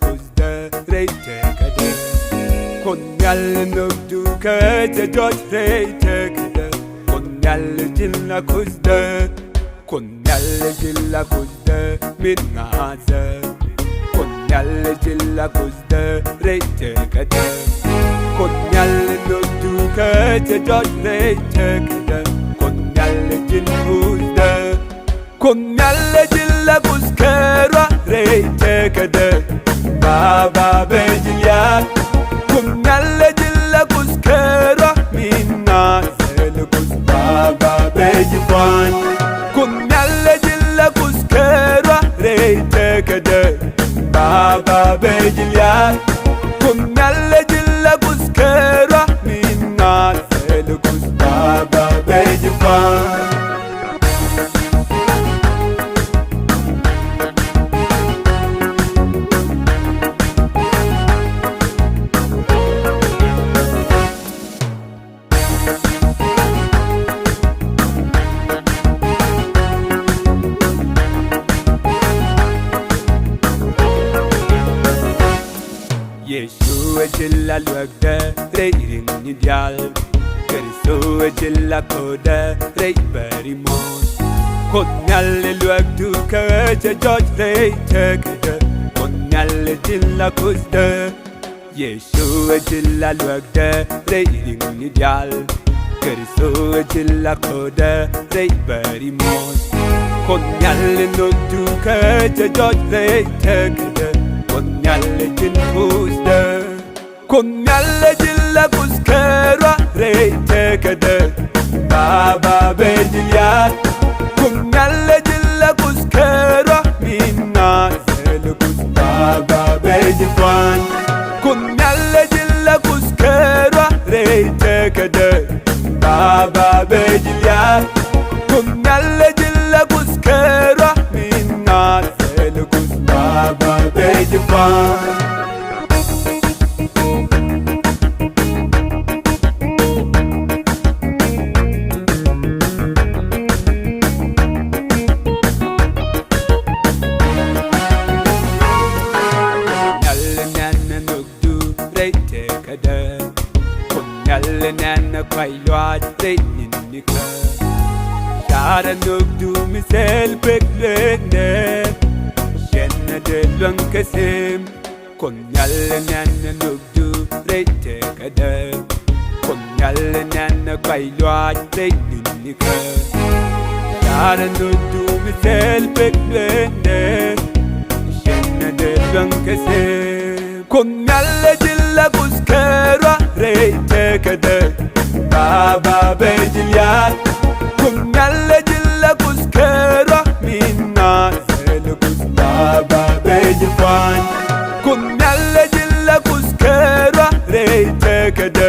kuzda reite kade Konyal nugdu kete joj reite kade Konyal jilla kuzda Konyal jilla kuzda minnaza Konyal jilla kuzda reite kade Konyal nugdu kete joj reite kade Konyal jilla kuzda Konyal jilla kuzkera reite kade Baba bejya Konyal jilla kuzkera minna zel kuz Baba bejwan Konyal jilla kuzkera reite kade Baba bejya Konyal jilla kuzkera minna zel kuz Baba bejwan Yeshua jilla lwagda reirin nidyal Kerisua jilla koda rei berimos Konyal lwagdu kacha joj rei tekada Konyal jilla kuzda Yeshua jilla lwagda reirin nidyal Kerisua jilla koda rei berimos Konyal nugdu kacha joj rei tekada Konyal jilla kuzda Konyal jilla kuzkera reite kade Baba bejya Konyal jilla kuzkera minna zel kuz Baba bejwan Konyal jilla kuzkera reite kade Baba bejya Konyal jilla kuzkera minna zel kuz Baba bejwan Konyal nana kwailwat reinika Shara nugdu misel peklene Shenna de lankasim Konyal nana nugdu reitika Konyal nana kwailwat reinika Shara nugdu misel peklene Shenna de lankasim Konyal jilla kuzkera reite kade Baba bejya Konyal jilla kuzkera minna zel kuz Baba bejwan Konyal jilla kuzkera reite kade